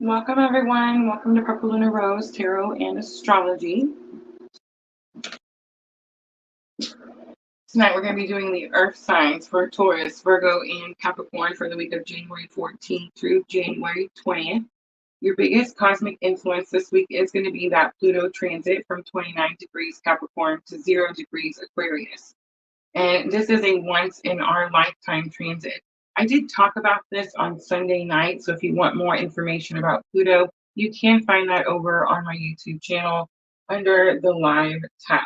Welcome, everyone. Welcome to purplelunarose Tarot and Astrology. Tonight, we're going to be doing the Earth signs for Taurus, Virgo, and Capricorn for the week of January 14th through January 20th. Your biggest cosmic influence this week is going to be that Pluto transit from 29 degrees Capricorn to 0 degrees Aquarius. And this is a once in our lifetime transit. I did talk about this on Sunday night, so if you want more information about Pluto, you can find that over on my YouTube channel under the live tab.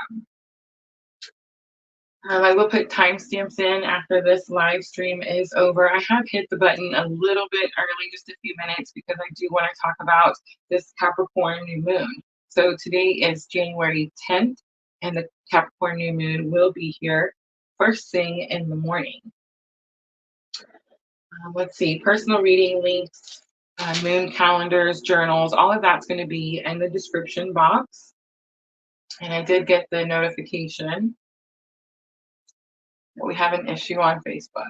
I will put timestamps in after this live stream is over. I have hit the button a little bit early, just a few minutes, because I do want to talk about this Capricorn new moon. So today is January 10th, and the Capricorn new moon will be here first thing in the morning. Let's see, personal reading links, moon calendars, journals, all of that's going to be in the description box. And I did get the notification that we have an issue on Facebook.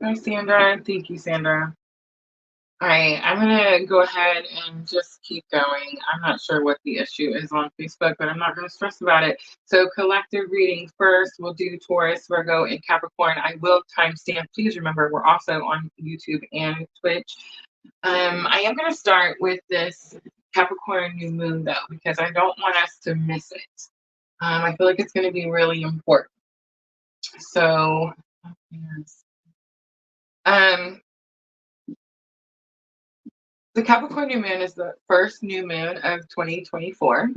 Hi, Sandra. Thank you, Sandra. All right, I'm going to go ahead and just keep going. I'm not sure what the issue is on Facebook, but I'm not going to stress about it. So collective reading first, we'll do Taurus, Virgo, and Capricorn. I will timestamp. Please remember, we're also on YouTube and Twitch. I am going to start with this Capricorn new moon, though, because I don't want us to miss it. I feel like it's going to be really important. So, the Capricorn new moon is the first new moon of 2024.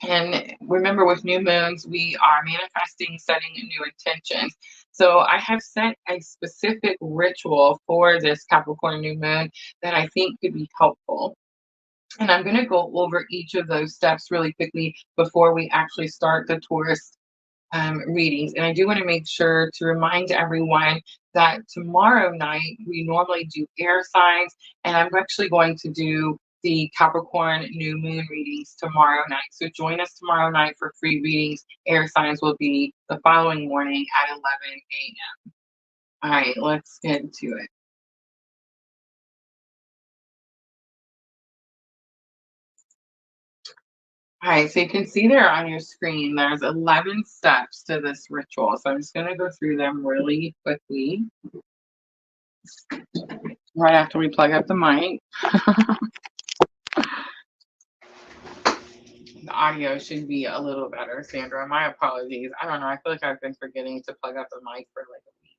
And remember, with new moons, we are manifesting, setting new intentions. So I have set a specific ritual for this Capricorn new moon that I think could be helpful. And I'm going to go over each of those steps really quickly before we actually start the Taurus readings. And I do want to make sure to remind everyone that tomorrow night we normally do air signs, and I'm actually going to do the Capricorn new moon readings tomorrow night. So join us tomorrow night for free readings. Air signs will be the following morning at 11 a.m. All right, let's get to it. All right, so you can see there on your screen, there's 11 steps to this ritual. So I'm just going to go through them really quickly right after we plug up the mic. The audio should be a little better, Sandra. My apologies. I don't know. I feel like I've been forgetting to plug up the mic for like a week.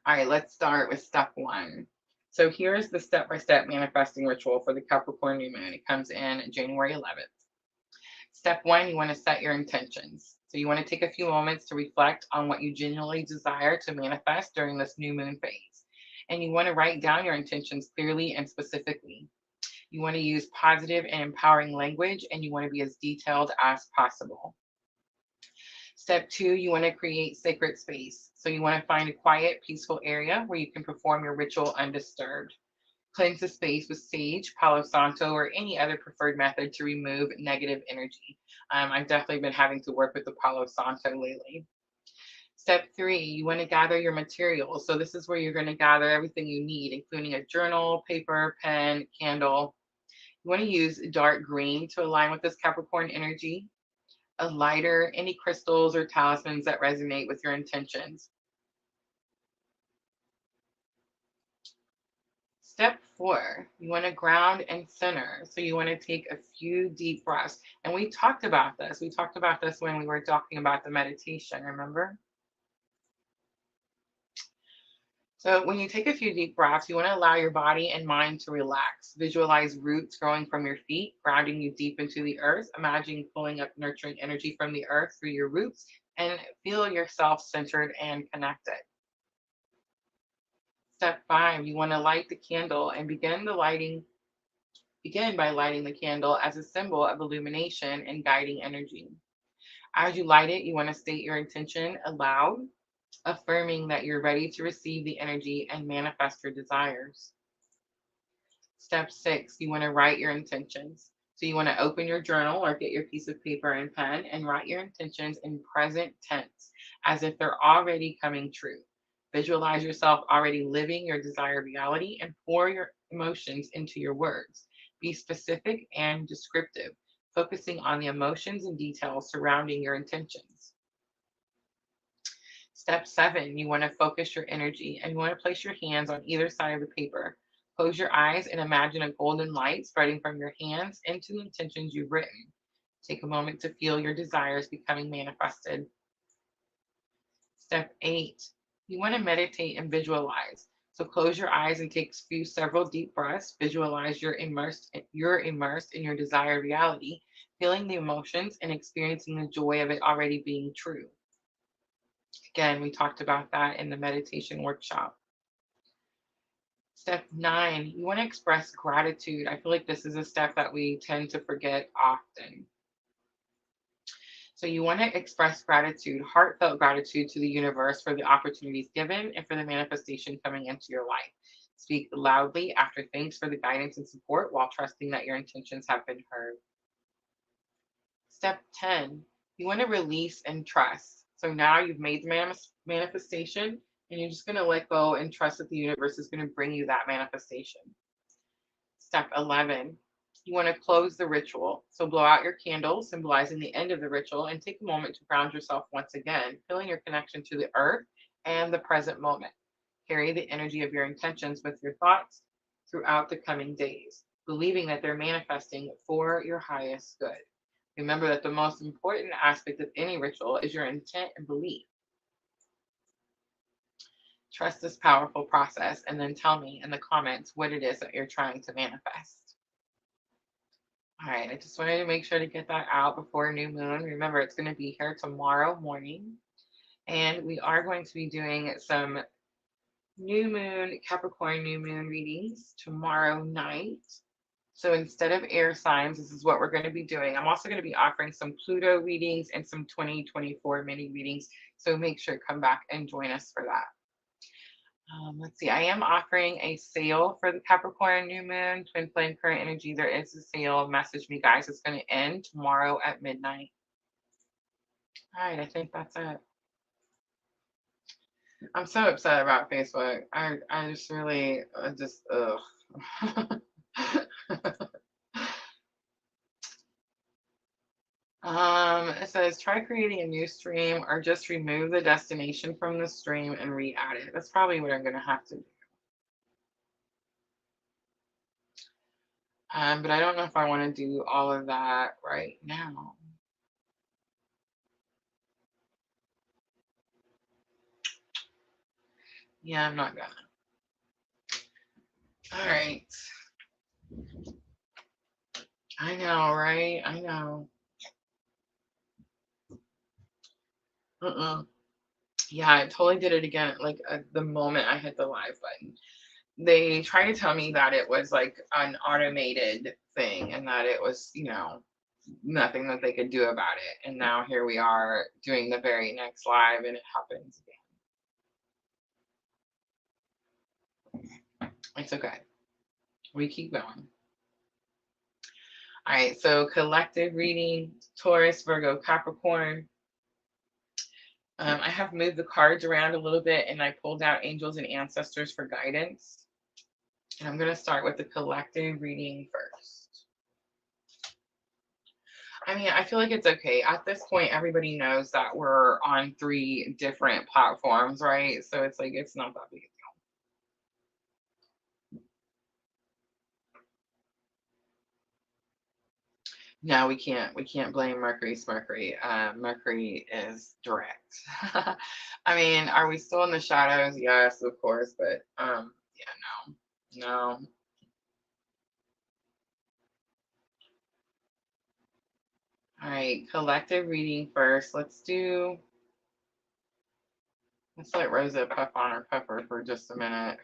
All right, let's start with step one. So here's the step-by-step manifesting ritual for the Capricorn new moon. It comes in January 11th. Step one, you want to set your intentions. So you want to take a few moments to reflect on what you genuinely desire to manifest during this new moon phase. And you want to write down your intentions clearly and specifically. You want to use positive and empowering language, and you want to be as detailed as possible. Step two, you want to create sacred space. So you want to find a quiet, peaceful area where you can perform your ritual undisturbed. Cleanse the space with sage, Palo Santo, or any other preferred method to remove negative energy. I've definitely been having to work with the Palo Santo lately. Step three, you want to gather your materials. So this is where you're going to gather everything you need, including a journal, paper, pen, candle. You want to use dark green to align with this Capricorn energy, a lighter, any crystals or talismans that resonate with your intentions. Step four, you want to ground and center. So you want to take a few deep breaths. And we talked about this. We talked about this when we were talking about the meditation, remember? So when you take a few deep breaths, you want to allow your body and mind to relax. Visualize roots growing from your feet, grounding you deep into the earth. Imagine pulling up nurturing energy from the earth through your roots, and feel yourself centered and connected. Step five, you want to light the candle and begin by lighting the candle as a symbol of illumination and guiding energy. As you light it, you want to state your intention aloud, affirming that you're ready to receive the energy and manifest your desires. Step 6, you want to write your intentions. So you want to open your journal or get your piece of paper and pen and write your intentions in present tense as if they're already coming true. Visualize yourself already living your desired reality and pour your emotions into your words. Be specific and descriptive, focusing on the emotions and details surrounding your intentions. Step 7, you want to focus your energy and you want to place your hands on either side of the paper. Close your eyes and imagine a golden light spreading from your hands into the intentions you've written. Take a moment to feel your desires becoming manifested. Step 8, you want to meditate and visualize. So close your eyes and take several deep breaths. Visualize you're immersed in your desired reality, feeling the emotions and experiencing the joy of it already being true. Again, we talked about that in the meditation workshop. Step 9, you want to express gratitude. I feel like this is a step that we tend to forget often. So you want to express gratitude, heartfelt gratitude to the universe for the opportunities given and for the manifestation coming into your life. Speak loudly after thanks for the guidance and support while trusting that your intentions have been heard. Step 10, you want to release and trust. So now you've made the manifestation and you're just going to let go and trust that the universe is going to bring you that manifestation. Step 11, you want to close the ritual. So blow out your candle, symbolizing the end of the ritual, and take a moment to ground yourself once again, feeling your connection to the earth and the present moment. Carry the energy of your intentions with your thoughts throughout the coming days, believing that they're manifesting for your highest good. Remember that the most important aspect of any ritual is your intent and belief. Trust this powerful process and then tell me in the comments what it is that you're trying to manifest. All right, I just wanted to make sure to get that out before new moon. Remember, it's going to be here tomorrow morning. And we are going to be doing some new moon, Capricorn new moon readings tomorrow night. So instead of air signs, this is what we're going to be doing. I'm also going to be offering some Pluto readings and some 2024 mini readings. So make sure to come back and join us for that. Let's see, I am offering a sale for the Capricorn new moon, twin flame current energy. There is a sale. Message me, guys. It's going to end tomorrow at midnight. All right, I think that's it. I'm so upset about Facebook. I just really, ugh. It says try creating a new stream or just remove the destination from the stream and re-add it. That's probably what I'm going to have to do. But I don't know if I want to do all of that right now. Yeah, I'm not gonna. All right. I know, right? I know. Yeah, I totally did it again. Like the moment I hit the live button, they tried to tell me that it was like an automated thing and that it was, nothing that they could do about it. And now here we are doing the very next live and it happens again. It's okay. We keep going. All right, so collective reading, Taurus, Virgo, Capricorn. I have moved the cards around a little bit and I pulled out angels and ancestors for guidance. And I'm going to start with the collective reading first. I mean, I feel like it's okay. At this point, everybody knows that we're on 3 different platforms, right? So it's like, it's not that big a deal. No, we can't. We can't blame Mercury's Mercury. Mercury is direct. I mean, are we still in the shadows? Yes, of course, but yeah, no. All right, collective reading first. Let's let Rosa puff on her pepper for just a minute.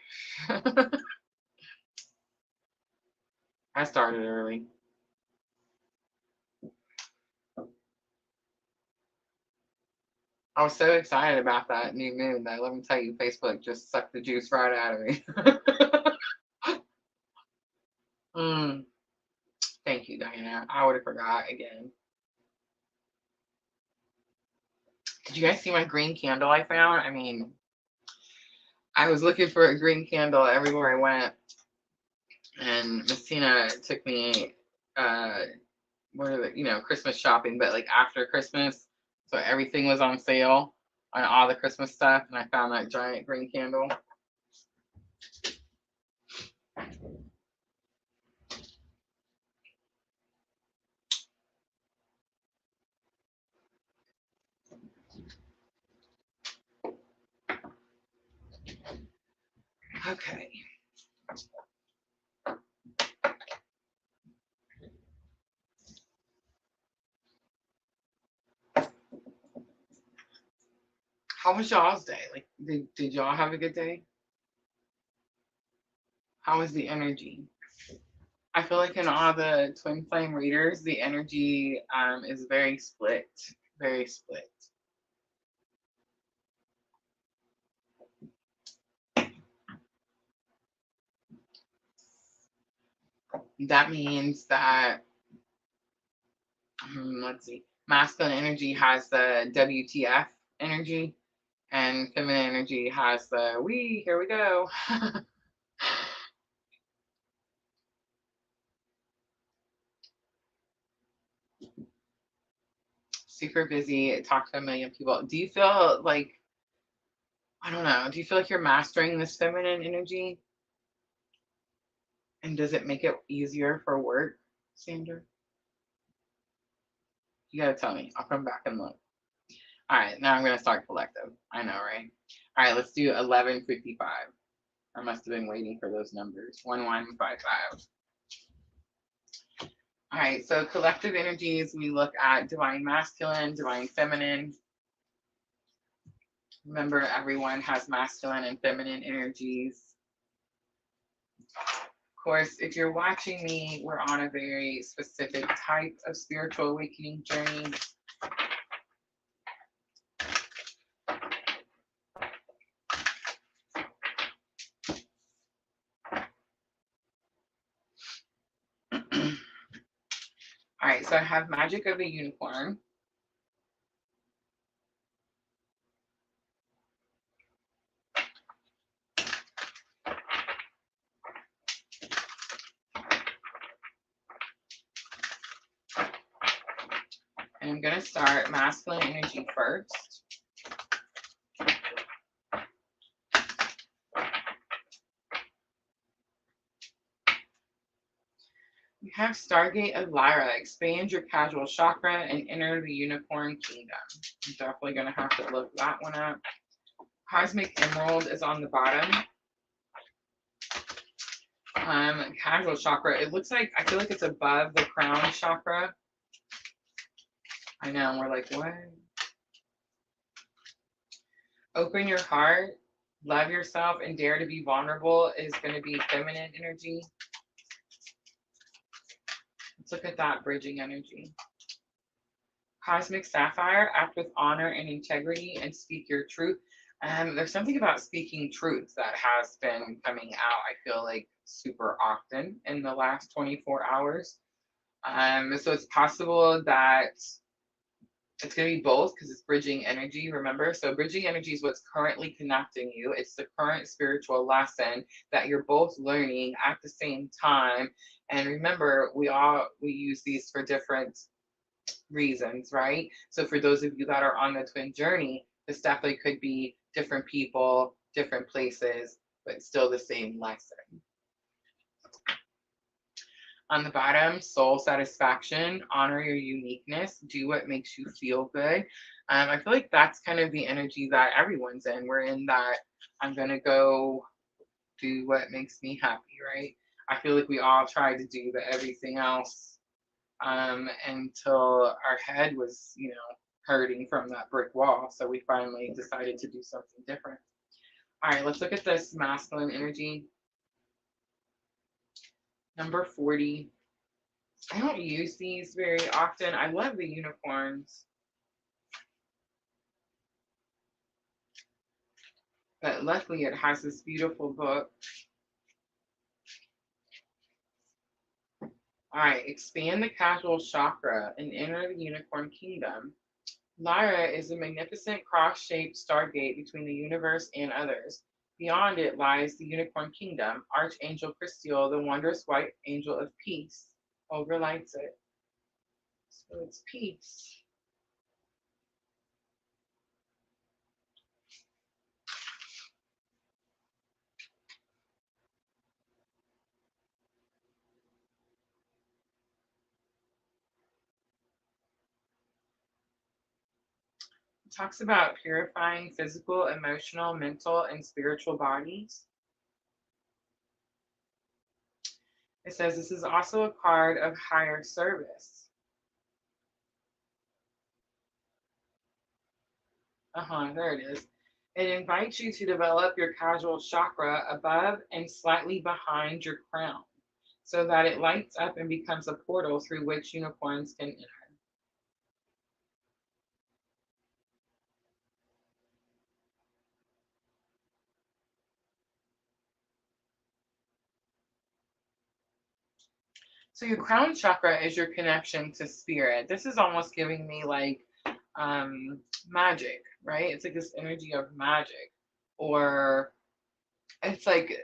I started early. I was so excited about that new moon that let me tell you, Facebook just sucked the juice right out of me. Mm, thank you, Diana. I would have forgot again. Did you guys see my green candle I found? I mean, I was looking for a green candle everywhere I went, and Miss Tina took me, what are the, Christmas shopping, but like after Christmas, so everything was on sale on all the Christmas stuff, and I found that giant green candle. Okay. How was y'all's day? Like, did y'all have a good day? How was the energy? I feel like in all the twin flame readers, the energy is very split, very split. That means that, let's see, masculine energy has the WTF energy, and feminine energy has the here we go. Super busy, talk to a million people. Do you feel like, I don't know, do you feel like you're mastering this feminine energy? And does it make it easier for work, Sandra? You gotta tell me. I'll come back and look. All right, now I'm gonna start collective. I know, right? All right, let's do 1155. I must have been waiting for those numbers. 1155. All right, so collective energies, we look at divine masculine, divine feminine. Remember, everyone has masculine and feminine energies. Of course, if you're watching me, we're on a very specific type of spiritual awakening journey. All right, so I have Magic of the Unicorn. And I'm going to start masculine energy first. We have Stargate of Lyra. Expand your casual chakra and enter the unicorn kingdom. I'm definitely going to have to look that one up. Cosmic Emerald is on the bottom. Casual chakra. It looks like, I feel like it's above the crown chakra. I know, we're like, what? Open your heart, love yourself, and dare to be vulnerable is going to be feminine energy. Let's look at that bridging energy. Cosmic Sapphire, act with honor and integrity and speak your truth. There's something about speaking truth that has been coming out, I feel like, super often in the last 24 hours. So it's possible that it's going to be both because it's bridging energy, remember? So bridging energy is what's currently connecting you. It's the current spiritual lesson that you're both learning at the same time. And remember, we use these for different reasons, right? So for those of you that are on the twin journey, this definitely could be different people, different places, but still the same lesson. On the bottom, soul satisfaction, honor your uniqueness, do what makes you feel good. I feel like that's kind of the energy that everyone's in. We're in that I'm going to go do what makes me happy, right? I feel like we all try to do the everything else until our head was, hurting from that brick wall. So we finally decided to do something different. All right, let's look at this masculine energy. Number 40. I don't use these very often. I love the unicorns. But luckily it has this beautiful book. All right, expand the casual chakra and enter the unicorn kingdom. Lyra is a magnificent cross-shaped stargate between the universe and others. Beyond it lies the unicorn kingdom. Archangel Christiel, the wondrous white angel of peace, overlights it. So it's peace. It talks about purifying physical, emotional, mental, and spiritual bodies. It says this is also a card of higher service. There it is. It invites you to develop your casual chakra above and slightly behind your crown so that it lights up and becomes a portal through which unicorns can enter. So your crown chakra is your connection to spirit. This is almost giving me like magic, right? It's like this energy of magic, or it's like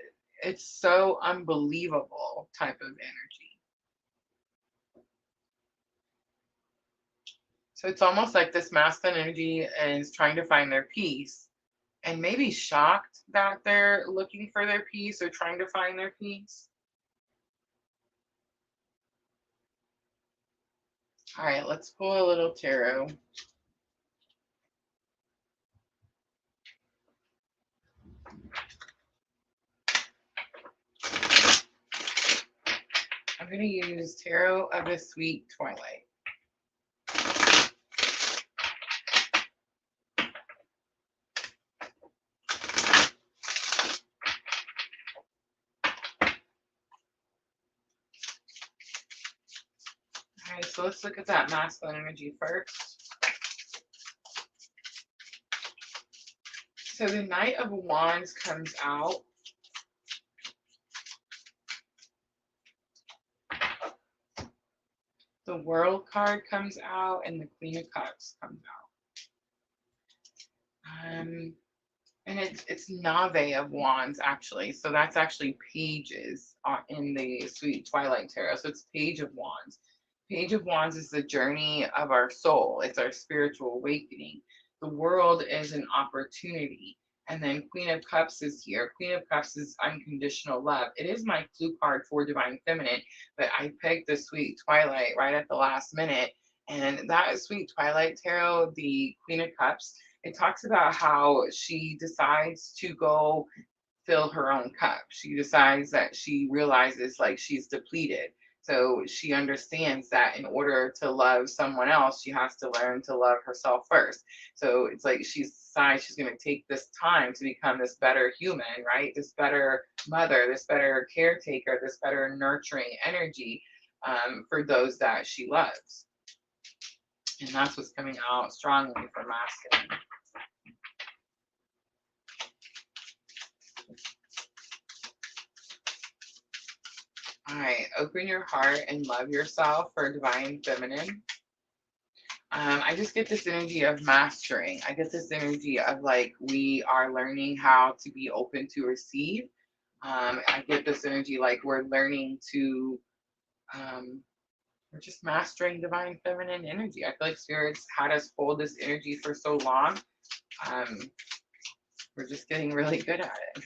it's so unbelievable type of energy. So it's almost like this masculine energy is trying to find their peace and maybe shocked that they're looking for their peace or trying to find their peace. All right, let's pull a little tarot. I'm going to use Tarot of the Sweet Twilight. All right, so let's look at that masculine energy first. So the Knight of Wands comes out. The World card comes out, and the Queen of Cups comes out. And it's Nave of Wands, actually. So that's actually pages in the Sweet Twilight Tarot. So it's Page of Wands. Page of Wands is the journey of our soul. It's our spiritual awakening. The world is an opportunity. And then Queen of Cups is here. Queen of Cups is unconditional love. It is my clue card for Divine Feminine, but I picked the Sweet Twilight right at the last minute. And that Sweet Twilight Tarot, the Queen of Cups, it talks about how she decides to go fill her own cup. She decides that she realizes like she's depleted. So she understands that in order to love someone else, she has to learn to love herself first. So it's like she decides she's going to take this time to become this better human, right? This better mother, this better caretaker, this better nurturing energy for those that she loves. And that's what's coming out strongly for masculine. All right, open your heart and love yourself for Divine Feminine. I just get this energy of mastering. I get this energy of like we are learning how to be open to receive. I get this energy like we're learning to, we're just mastering Divine Feminine energy. I feel like Spirit's had us hold this energy for so long. We're just getting really good at it.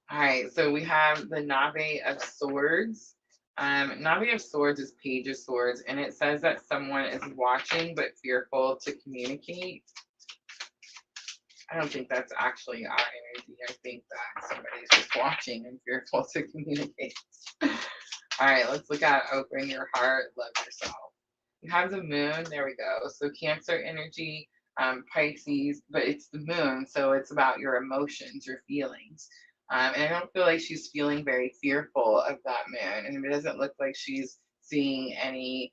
All right, so we have the Nave of Swords. Nave of Swords is Page of Swords, and it says that someone is watching but fearful to communicate. I don't think that's actually our energy. I think that somebody's just watching and fearful to communicate. All right, let's look at open your heart, love yourself. You have the moon, there we go. So Cancer energy, Pisces, but it's the moon, so it's about your emotions, your feelings. And I don't feel like she's feeling very fearful of that moon. And it doesn't look like she's seeing any,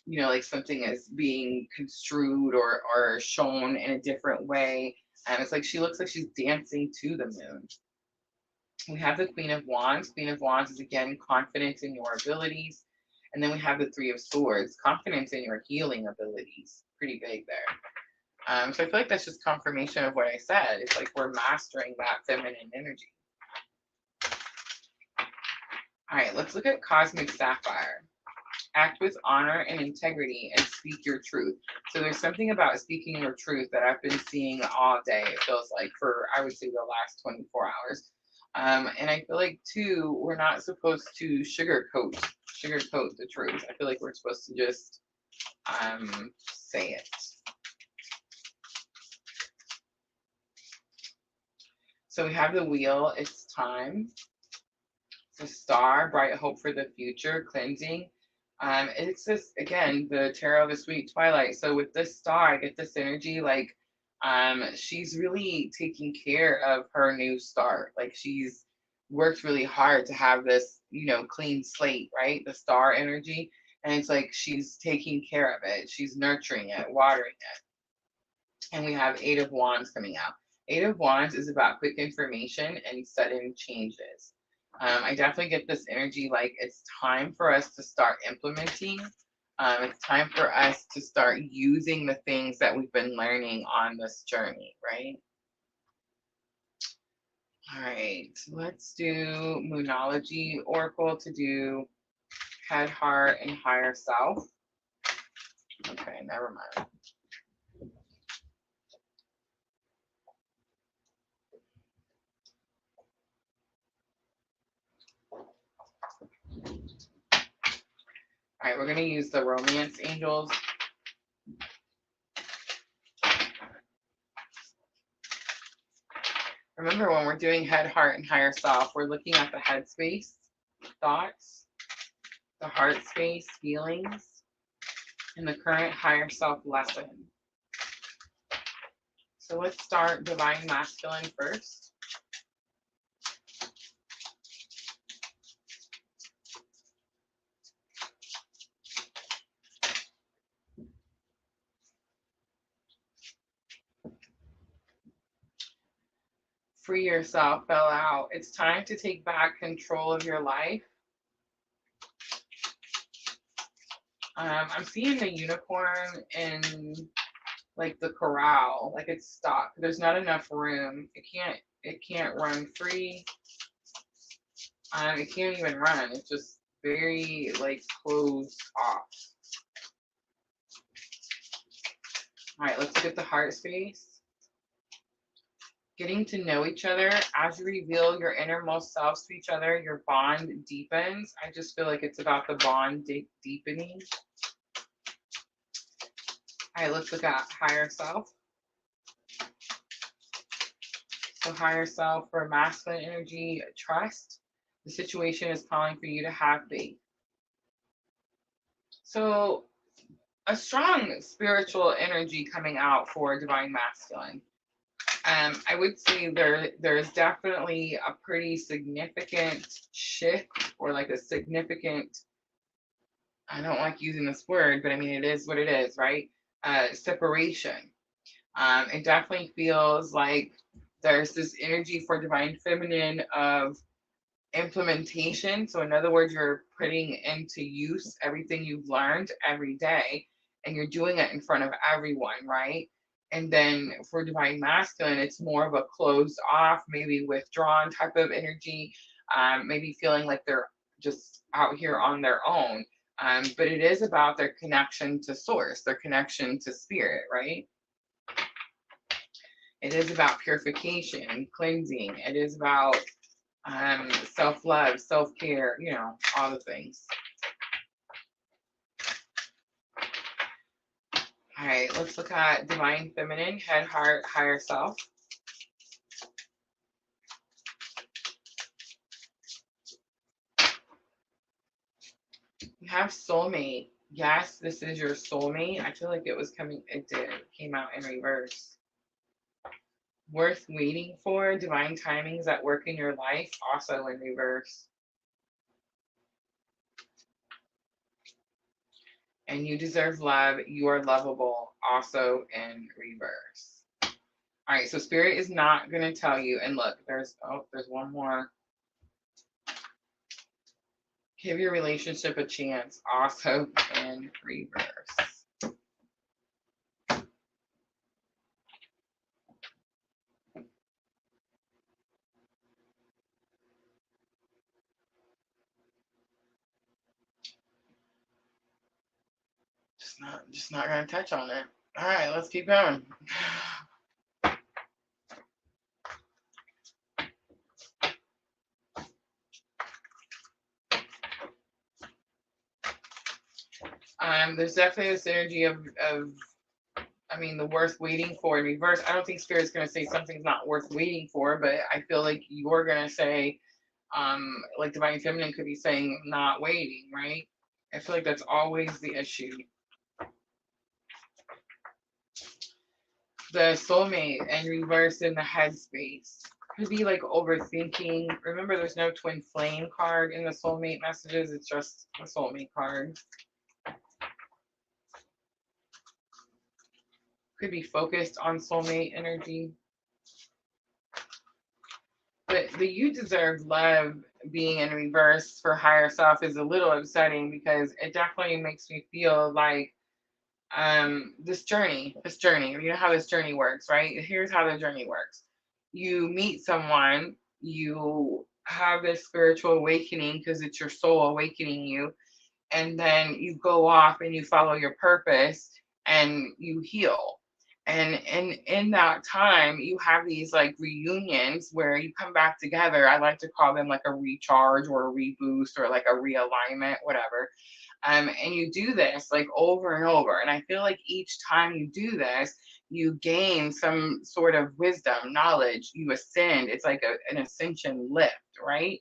like something is being construed or shown in a different way. And it's like she looks like she's dancing to the moon. We have the Queen of Wands. Queen of Wands is, again, confidence in your abilities. And then we have the Three of Swords, confidence in your healing abilities. Pretty big there. So I feel like that's just confirmation of what I said. It's like we're mastering that feminine energy. All right, let's look at Cosmic Sapphire. Act with honor and integrity and speak your truth. So there's something about speaking your truth that I've been seeing all day, it feels like, for, I would say, the last 24 hours. And I feel like, too, we're not supposed to sugarcoat the truth. I feel like we're supposed to just say it. So we have the Wheel. It's time. The Star, bright hope for the future, cleansing. It's this, again, the tarot this week, Twilight. So with this Star, I get this energy like she's really taking care of her new start. Like she's worked really hard to have this, you know, clean slate, right? The Star energy. And it's like she's taking care of it. She's nurturing it, watering it. And we have Eight of Wands coming out. Eight of Wands is about quick information and sudden changes. I definitely get this energy like it's time for us to start implementing. It's time for us to start using the things that we've been learning on this journey, right? All right, let's do Moonology Oracle to do head, heart, and higher self. Okay, never mind. All right, we're going to use the Romance Angels. Remember, when we're doing head, heart, and higher self, we're looking at the head space, thoughts, the heart space, feelings, and the current higher self lesson. So let's start Divine Masculine first. Free yourself, fell out. It's time to take back control of your life. I'm seeing the unicorn in like the corral, like it's stuck. There's not enough room. It can't run free. It can't even run. It's just very like closed off. All right, let's look at the heart space. Getting to know each other. As you reveal your innermost selves to each other, your bond deepens. I just feel like it's about the bond deepening. All right, let's look at higher self. So higher self for masculine energy, trust. The situation is calling for you to have faith. So a strong spiritual energy coming out for divine masculine. I would say there's definitely a pretty significant shift, or like a significant, I don't like using this word, but I mean, it is what it is, right? Separation. It definitely feels like there's this energy for divine feminine of implementation. So in other words, you're putting into use everything you've learned every day, and you're doing it in front of everyone, right? And then for divine masculine, it's more of a closed off, maybe withdrawn type of energy, maybe feeling like they're just out here on their own. But it is about their connection to source, their connection to spirit, right? It is about purification and cleansing. It is about self-love, self-care, you know, all the things. All right, let's look at divine feminine, head, heart, higher self. You have soulmate. Yes, this is your soulmate. I feel like it was coming, it did, it came out in reverse. Worth waiting for, divine timings at work in your life, also in reverse. And you deserve love, you are lovable, also in reverse. All right, so spirit is not going to tell you, and look, there's one more. Give your relationship a chance, also in reverse. Just not gonna touch on it. All right, let's keep going. There's definitely this energy of I mean, the worth waiting for in reverse. I don't think Spirit's going to say something's not worth waiting for, but I feel like you're going to say, like Divine Feminine could be saying, not waiting, right? I feel like that's always the issue. The soulmate and reverse in the headspace could be like overthinking. Remember, there's no twin flame card in the soulmate messages. It's just a soulmate card. Could be focused on soulmate energy. But the you deserve love being in reverse for higher self is a little upsetting because it definitely makes me feel like this journey, you know how this journey works, right? Here's how the journey works. You meet someone, you have this spiritual awakening because it's your soul awakening you, and then you go off and you follow your purpose and you heal. And in that time, you have these like reunions where you come back together. I like to call them like a recharge or a reboost or like a realignment, whatever. And you do this like over and over. And I feel like each time you do this, you gain some sort of wisdom, knowledge, you ascend. It's like an ascension lift, right?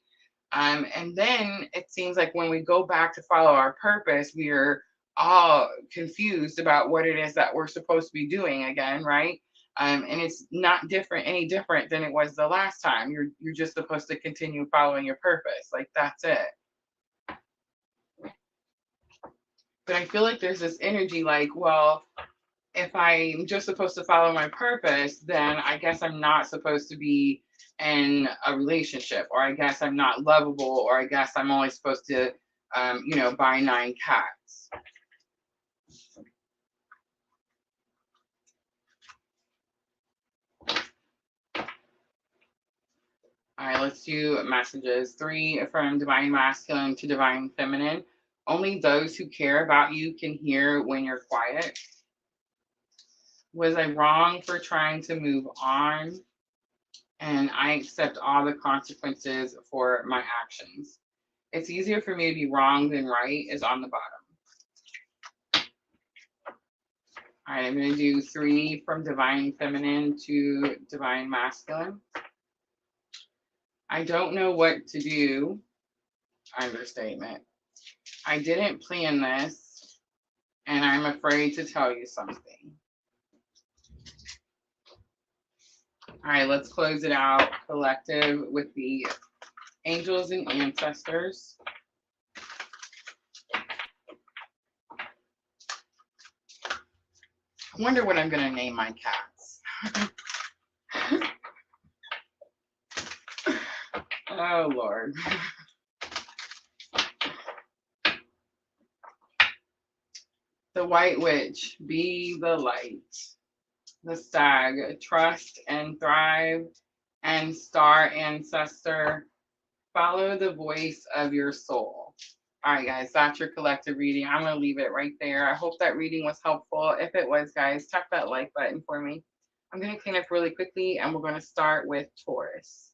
And then it seems like when we go back to follow our purpose, we're all confused about what it is that we're supposed to be doing again, right? And it's not any different than it was the last time. You're just supposed to continue following your purpose. Like that's it. But I feel like there's this energy like, well, if I'm just supposed to follow my purpose, then I guess I'm not supposed to be in a relationship, or I guess I'm not lovable, or I guess I'm only supposed to, buy 9 cats. All right, let's do messages. 3 from Divine Masculine to Divine Feminine. Only those who care about you can hear when you're quiet. Was I wrong for trying to move on? And I accept all the consequences for my actions. It's easier for me to be wrong than right is on the bottom. All right, I'm going to do 3 from Divine Feminine to Divine Masculine. I don't know what to do. Understatement. I didn't plan this, and I'm afraid to tell you something. All right, let's close it out, collective, with the angels and ancestors. I wonder what I'm going to name my cats. Oh, Lord. The White Witch, be the light. The Stag, trust and thrive. And Star Ancestor, follow the voice of your soul. All right, guys, that's your collective reading. I'm going to leave it right there. I hope that reading was helpful. If it was, guys, tap that like button for me. I'm going to clean up really quickly, and we're going to start with Taurus.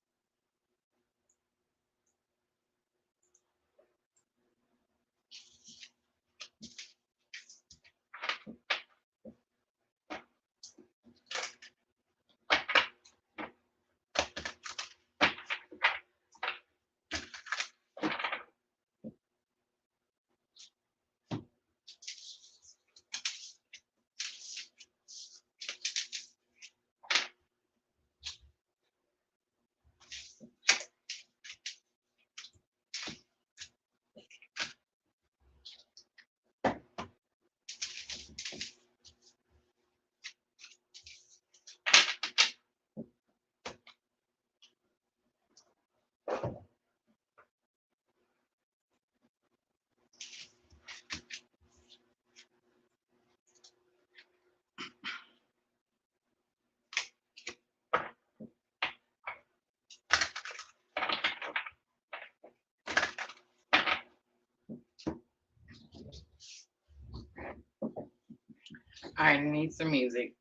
I need some music.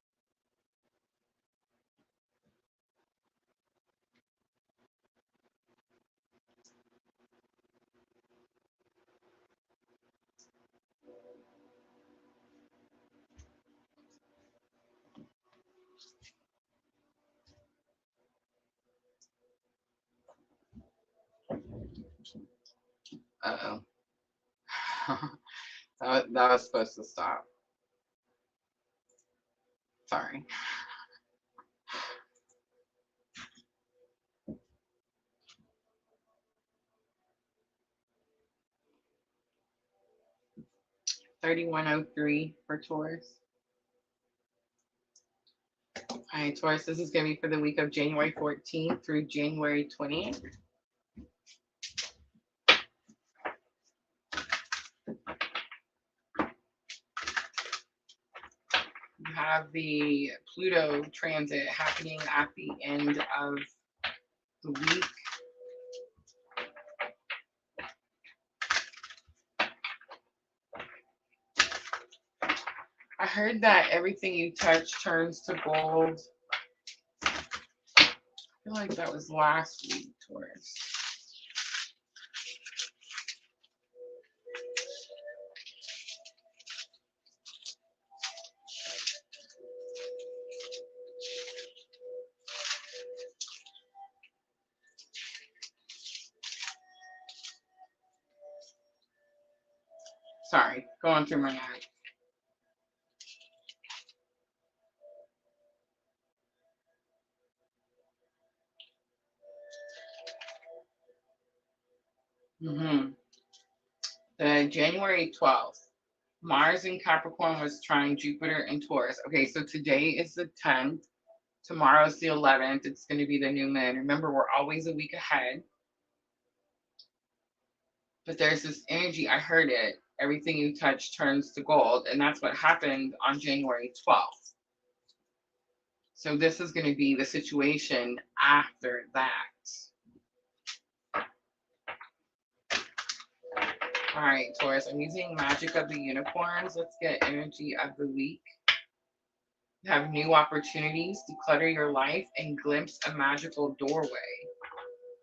Uh-oh. That was supposed to stop. Sorry. $31.03 for Taurus. All right, Taurus, this is going to be for the week of January 14th through January 20th. You have the Pluto transit happening at the end of the week. I heard that everything you touch turns to gold. I feel like that was last week, Taurus. Sorry, going through my notes. The January 12th, Mars in Capricorn was trying Jupiter in Taurus. Okay, so today is the 10th. Tomorrow's the 11th. It's going to be the new moon. Remember, we're always a week ahead. But there's this energy, I heard it. Everything you touch turns to gold. And that's what happened on January 12th. So this is going to be the situation after that. All right, Taurus, I'm using Magic of the Unicorns. Let's get energy of the week. You have new opportunities, declutter your life, and glimpse a magical doorway.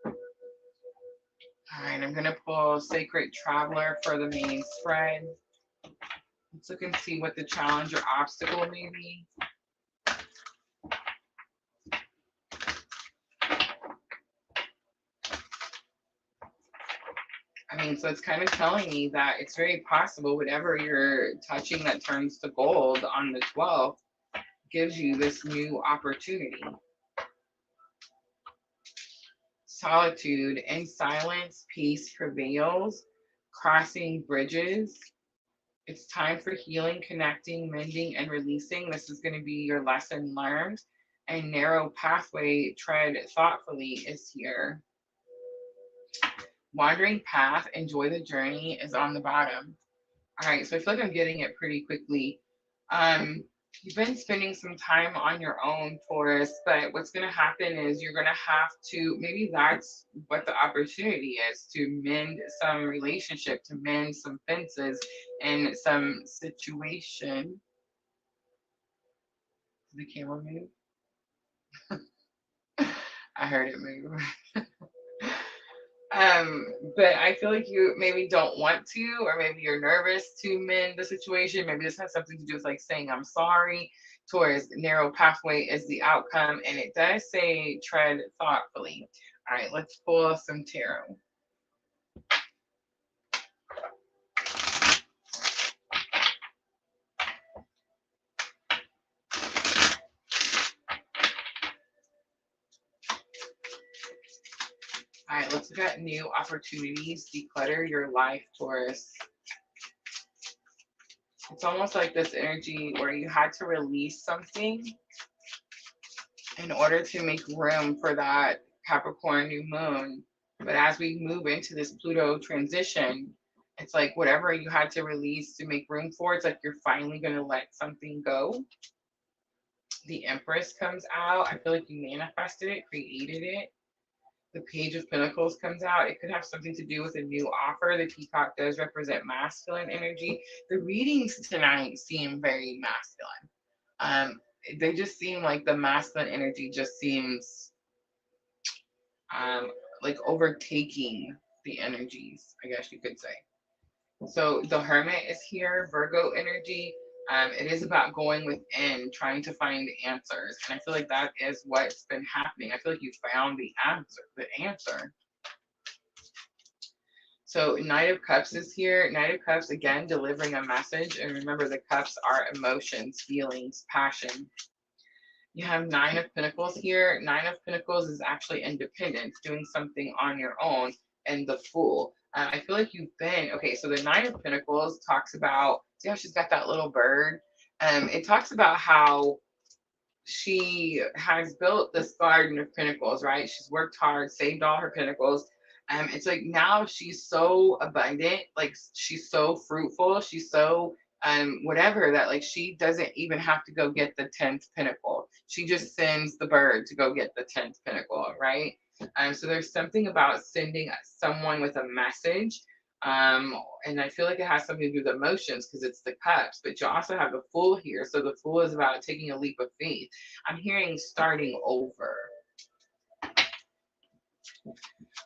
All right, I'm going to pull Sacred Traveler for the main spread. Let's look and see what the challenge or obstacle may be. I mean, so it's kind of telling me that it's very possible whatever you're touching that turns to gold on the 12th gives you this new opportunity. Solitude and silence, peace prevails, crossing bridges. It's time for healing, connecting, mending, and releasing. This is going to be your lesson learned. And narrow pathway, tread thoughtfully is here. Wandering path, enjoy the journey is on the bottom. All right, so I feel like I'm getting it pretty quickly. You've been spending some time on your own, Taurus, but what's going to happen is you're going to have to, maybe that's what the opportunity is, to mend some relationship, to mend some fences in some situation. Did the camera move? I heard it move. But I feel like you maybe don't want to, or maybe you're nervous to mend the situation. Maybe this has something to do with like saying I'm sorry. Taurus, narrow pathway is the outcome, and it does say tread thoughtfully. All right, let's pull some tarot. All right, let's look at new opportunities. Declutter your life, Taurus. It's almost like this energy where you had to release something in order to make room for that Capricorn new moon. But as we move into this Pluto transition, it's like whatever you had to release to make room for, it's like you're finally going to let something go. The Empress comes out. I feel like you manifested it, created it. The Page of Pentacles comes out. It could have something to do with a new offer. The Peacock does represent masculine energy. The readings tonight seem very masculine. Um, they just seem like the masculine energy just seems um, like overtaking the energies, I guess you could say. So the Hermit is here, Virgo energy. It is about going within, trying to find answers, and I feel like that is what's been happening. I feel like you found the answer. The answer. So Knight of Cups is here. Knight of Cups again, delivering a message, and remember the cups are emotions, feelings, passion. You have Nine of Pentacles here. Nine of Pentacles is actually independence, doing something on your own, and the Fool. I feel like you've been, okay, so the Nine of Pentacles talks about, see how she's got that little bird? It talks about how she has built this garden of pentacles, right? She's worked hard, saved all her pentacles. It's like now she's so abundant, like she's so fruitful, she's so whatever, that like she doesn't even have to go get the 10th pinnacle. She just sends the bird to go get the 10th pinnacle, right? So there's something about sending someone with a message, um, and I feel like it has something to do with emotions because it's the cups, but you also have the Fool here. So the Fool is about taking a leap of faith. I'm hearing starting over. All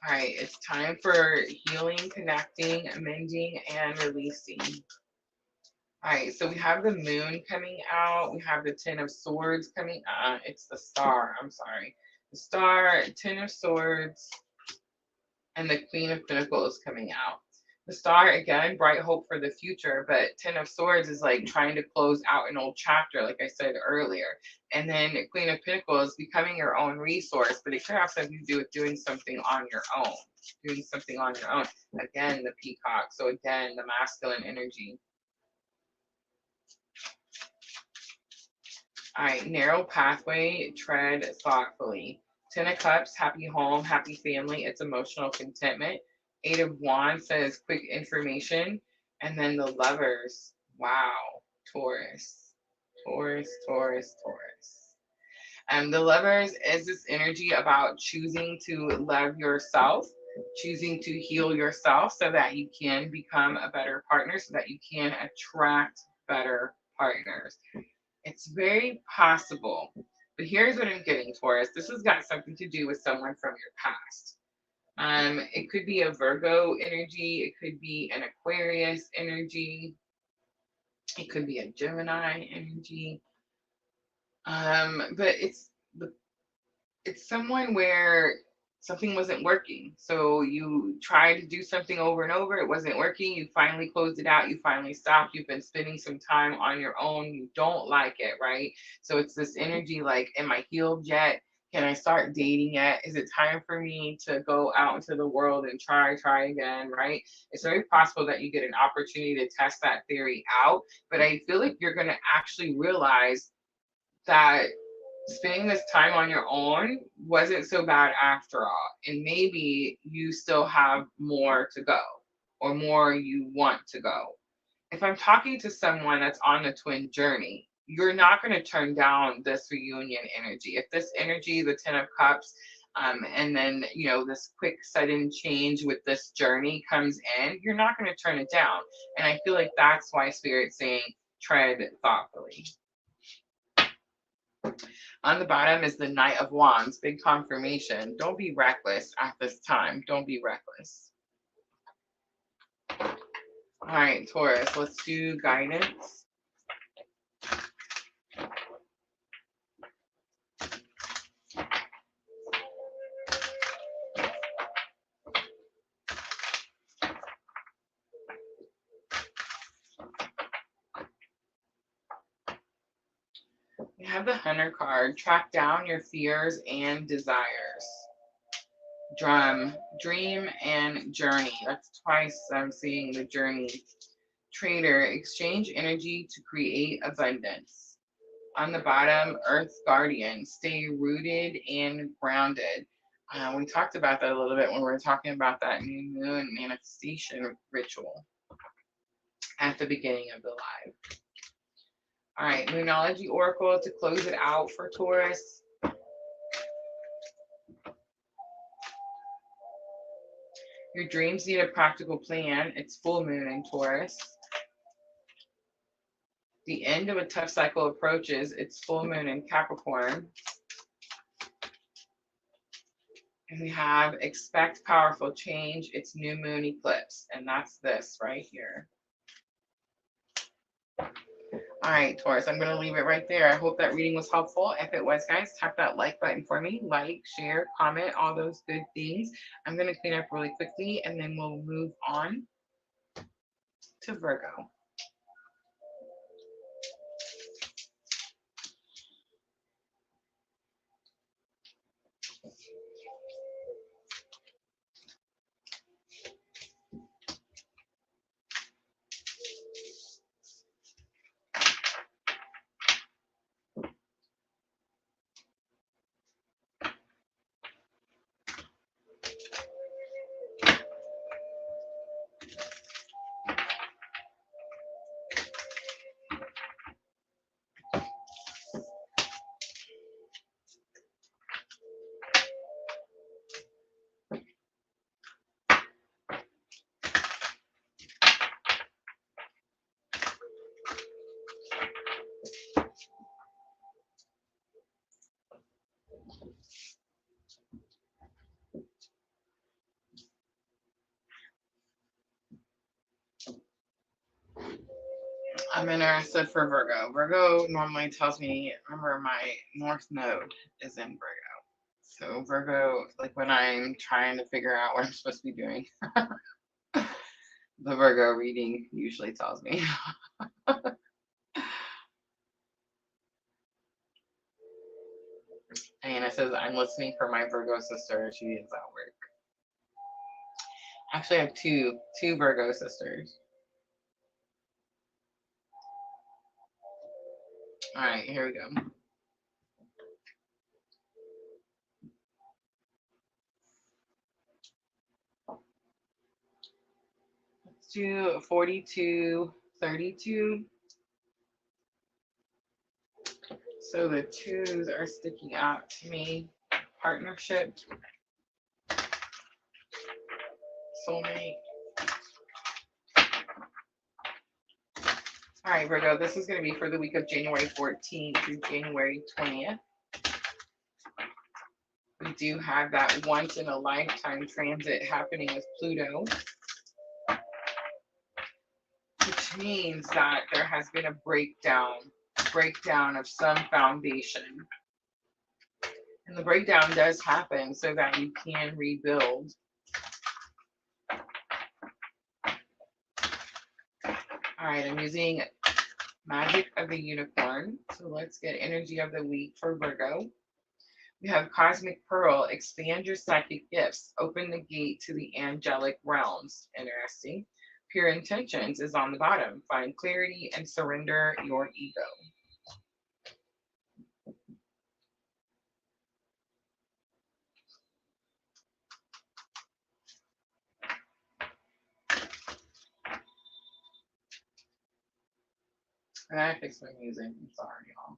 right, it's time for healing, connecting, mending, and releasing. All right, so we have the Moon coming out. We have the Ten of Swords coming out. It's the Star. I'm sorry. The Star, Ten of Swords, and the Queen of Pentacles coming out. The Star, again, bright hope for the future, but Ten of Swords is like trying to close out an old chapter, like I said earlier. And then Queen of Pentacles, becoming your own resource, but it could have something to do with doing something on your own. Doing something on your own. Again, the Peacock. So again, the masculine energy. All right, narrow pathway, tread thoughtfully. Ten of Cups, happy home, happy family. It's emotional contentment. Eight of Wands says quick information. And then the Lovers. Wow, Taurus. Taurus, Taurus, Taurus. The Lovers is this energy about choosing to love yourself, choosing to heal yourself so that you can become a better partner, so that you can attract better partners. It's very possible, but here's what I'm getting, Taurus. This has got something to do with someone from your past. It could be a Virgo energy. It could be an Aquarius energy. It could be a Gemini energy. But it's someone where something wasn't working. So you tried to do something over and over, it wasn't working. You finally closed it out, you finally stopped. You've been spending some time on your own. You don't like it, right? So it's this energy like, am I healed yet? Can I start dating yet? Is it time for me to go out into the world and try again, right? It's very possible that you get an opportunity to test that theory out, but I feel like you're going to actually realize that spending this time on your own wasn't so bad after all. And maybe you still have more to go or more you want to go. If I'm talking to someone that's on the twin journey, you're not going to turn down this reunion energy. If this energy, the 10 of Cups, and then, this quick sudden change with this journey comes in, you're not going to turn it down. And I feel like that's why Spirit's saying tread thoughtfully. On the bottom is the Knight of Wands, big confirmation. Don't be reckless at this time. Don't be reckless. All right, Taurus, let's do guidance. We have the Hunter card. Track down your fears and desires. Dream, and journey. That's twice I'm seeing the journey. Trader, exchange energy to create abundance. On the bottom, Earth Guardian, stay rooted and grounded. We talked about that a little bit when we were talking about that new moon manifestation ritual at the beginning of the live. All right, Moonology Oracle to close it out for Taurus. Your dreams need a practical plan. It's full moon in Taurus. The end of a tough cycle approaches. It's full moon in Capricorn. And we have expect powerful change. It's new moon eclipse. And that's this right here. All right, Taurus, I'm going to leave it right there. I hope that reading was helpful. If it was, guys, tap that like button for me. Like, share, comment, all those good things. I'm going to clean up really quickly, and then we'll move on to Virgo. I'm interested for Virgo. Virgo normally tells me, remember, my North Node is in Virgo. So Virgo, like when I'm trying to figure out what I'm supposed to be doing, the Virgo reading usually tells me. And it says, I'm listening for my Virgo sister. She is at work. Actually, I have two Virgo sisters. All right, here we go. Let's do 42, 32. So the twos are sticking out to me. Partnership, soulmate. All right, Virgo, this is going to be for the week of January 14th through January 20th. We do have that once in a lifetime transit happening with Pluto, which means that there has been a breakdown of some foundation. And the breakdown does happen so that you can rebuild. All right, I'm using Magic of the Unicorn. So let's get energy of the week for Virgo. We have Cosmic Pearl. Expand your psychic gifts. Open the gate to the angelic realms. Interesting. Pure Intentions is on the bottom. Find clarity and surrender your ego. And I fixed my music. I'm sorry, y'all.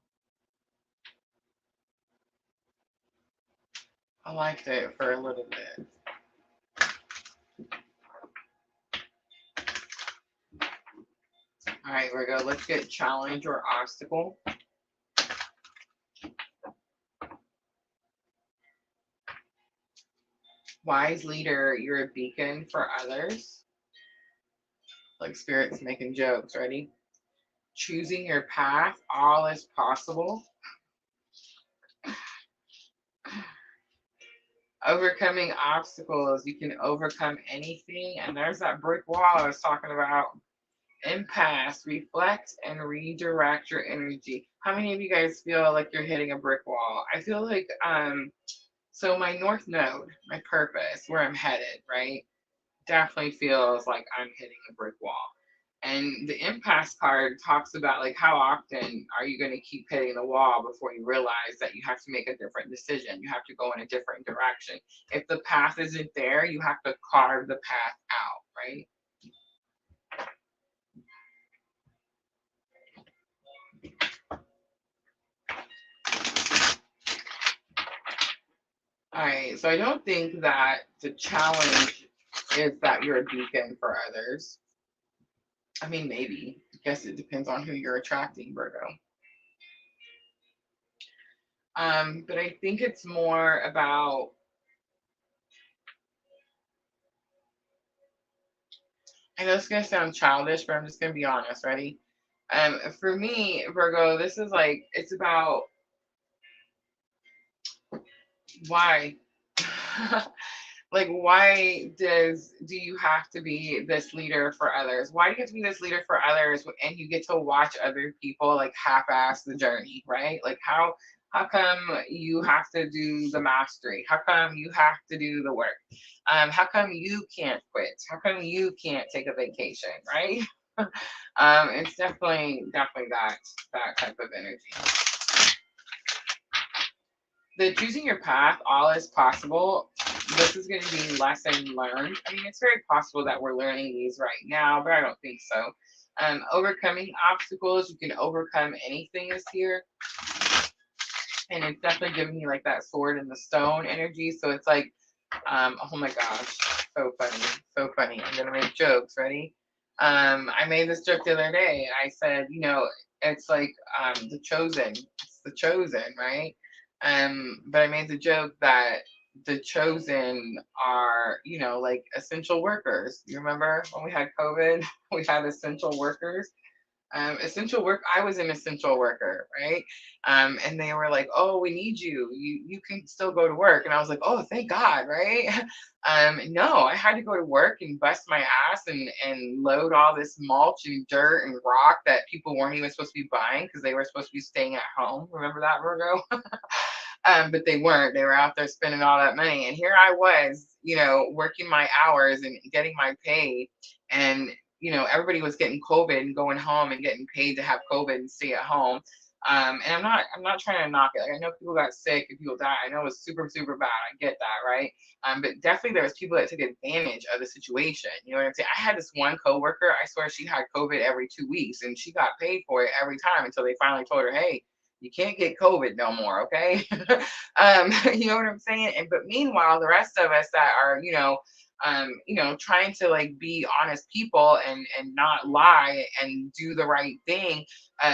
I liked it for a little bit. All right, Virgo, let's get challenge or obstacle. Wise leader, you're a beacon for others. Like Spirit's making jokes, ready? Choosing your path, all is possible. Overcoming obstacles, you can overcome anything. And there's that brick wall I was talking about. Impasse, reflect and redirect your energy. How many of you guys feel like you're hitting a brick wall? I feel like, so my North Node, my purpose, where I'm headed, right? Definitely feels like I'm hitting a brick wall. And the impasse card talks about like how often are you going to keep hitting the wall before you realize that you have to make a different decision. You have to go in a different direction. If the path isn't there, you have to carve the path out, right? All right, so I don't think that the challenge is that you're a beacon for others. I mean, maybe. I guess it depends on who you're attracting, Virgo. But I think it's more about, I know it's gonna sound childish, but I'm just gonna be honest. Ready? For me, Virgo, this is like, it's about why. Like, why do you have to be this leader for others? Why do you have to be this leader for others and you get to watch other people like half-ass the journey, right? Like, how come you have to do the mastery? How come you have to do the work? How come you can't quit? How come you can't take a vacation, right? It's definitely that type of energy. The choosing your path, all is possible. This is going to be lesson learned. I mean, it's very possible that we're learning these right now, but I don't think so. Overcoming obstacles, you can overcome anything this year. And it's definitely giving me like that sword and the stone energy. So it's like, oh my gosh, so funny, so funny. I'm gonna make jokes. Ready? I made this joke the other day. I said, it's like the chosen. It's the chosen, right? But I made the joke that the chosen are, like essential workers. You remember when we had COVID? We had essential workers. Essential work. I was an essential worker, right? And they were like, "Oh, we need you. You can still go to work." And I was like, "Oh, thank God," right? No, I had to go to work and bust my ass and load all this mulch and dirt and rock that people weren't even supposed to be buying because they were supposed to be staying at home. Remember that, Virgo? But they weren't. They were out there spending all that money, and here I was, working my hours and getting my pay, and everybody was getting COVID and going home and getting paid to have COVID and stay at home. And I'm not trying to knock it. Like, I know people got sick and people died. I know it's super, super bad. I get that, right? But definitely there was people that took advantage of the situation. You know what I'm saying? I had this one coworker, I swear she had COVID every 2 weeks and she got paid for it every time until they finally told her, hey, you can't get COVID no more, okay? You know what I'm saying? And but meanwhile, the rest of us that are, trying to like be honest people and not lie and do the right thing,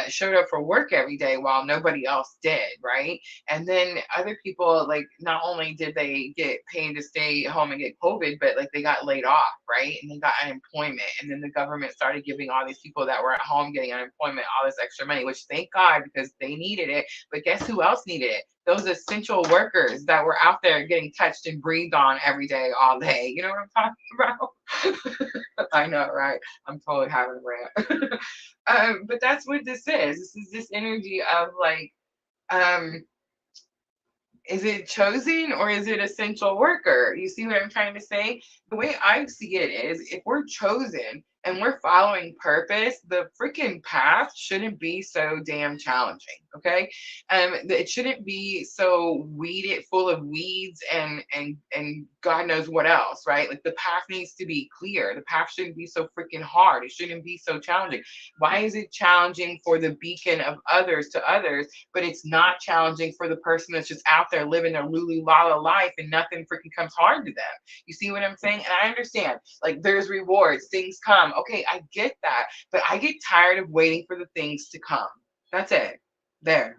showed up for work every day while nobody else did, right? And then other people, like, not only did they get paid to stay home and get COVID, but like they got laid off, right? And they got unemployment. And then the government started giving all these people that were at home getting unemployment all this extra money, which thank God because they needed it. But guess who else needed it? Those essential workers that were out there getting touched and breathed on every day, all day. You know what I'm talking about? I know, right? I'm totally having a rant. But that's what this is. This is this energy of like, um, is it chosen or is it essential worker? You see what I'm trying to say? The way I see it is if we're chosen and we're following purpose, the freaking path shouldn't be so damn challenging. Okay. It shouldn't be so weeded full of weeds and God knows what else, right? Like the path needs to be clear. The path shouldn't be so freaking hard. It shouldn't be so challenging. Why is it challenging for the beacon of others to others, but it's not challenging for the person that's just out there living their lulu lala life and nothing freaking comes hard to them? You see what I'm saying? And I understand, like, there's rewards, things come. Okay, I get that, but I get tired of waiting for the things to come. That's it. There.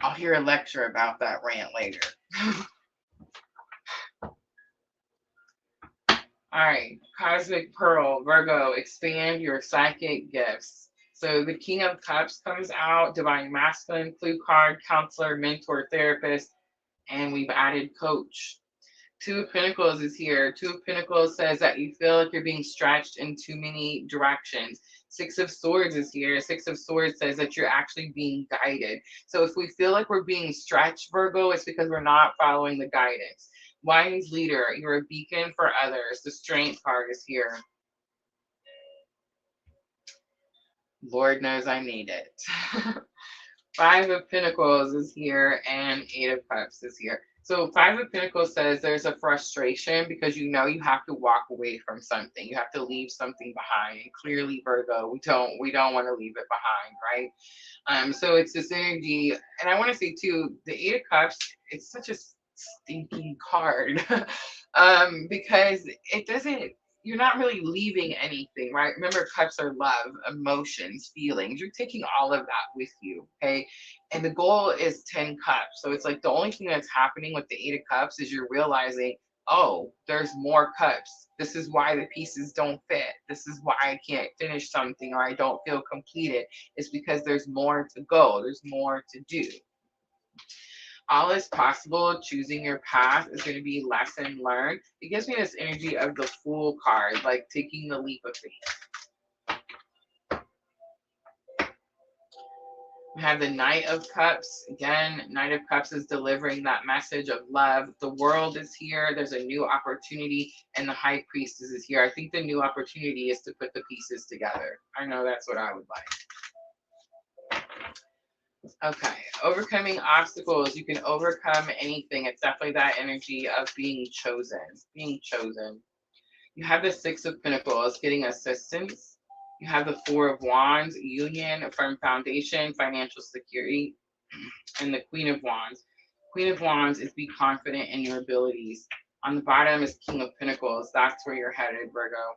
I'll hear a lecture about that rant later. All right, Cosmic Pearl, Virgo, expand your psychic gifts. So the King of Cups comes out, Divine Masculine, Clue card, Counselor, Mentor, Therapist, and we've added Coach. Two of Pentacles is here. Two of Pentacles says that you feel like you're being stretched in too many directions. Six of Swords is here. Six of Swords says that you're actually being guided. So if we feel like we're being stretched, Virgo, it's because we're not following the guidance. Wise leader, you're a beacon for others. The Strength card is here. Lord knows I need it. Five of Pentacles is here and Eight of Cups is here. So Five of Pentacles says there's a frustration because you know you have to walk away from something. You have to leave something behind. And clearly, Virgo, we don't want to leave it behind, right? So it's this energy, and I want to say too, the Eight of Cups, it's such a stinking card. Because it doesn't, you're not really leaving anything, right? Remember, cups are love, emotions, feelings. You're taking all of that with you, okay? And the goal is 10 cups. So it's like the only thing that's happening with the Eight of Cups is you're realizing, oh, there's more cups. This is why the pieces don't fit. This is why I can't finish something or I don't feel completed. It's because there's more to go. There's more to do. All is possible. Choosing your path is going to be lesson learned. It gives me this energy of the Fool card, like taking the leap of faith. We have the Knight of Cups. Again, Knight of Cups is delivering that message of love. The world is here. There's a new opportunity, and the High Priestess is here. I think the new opportunity is to put the pieces together. I know that's what I would like. Okay, overcoming obstacles. You can overcome anything. It's definitely that energy of being chosen. Being chosen. You have the Six of Pentacles, getting assistance. You have the Four of Wands, union, a firm foundation, financial security, and the Queen of Wands. Queen of Wands is be confident in your abilities. On the bottom is King of Pentacles. That's where you're headed, Virgo.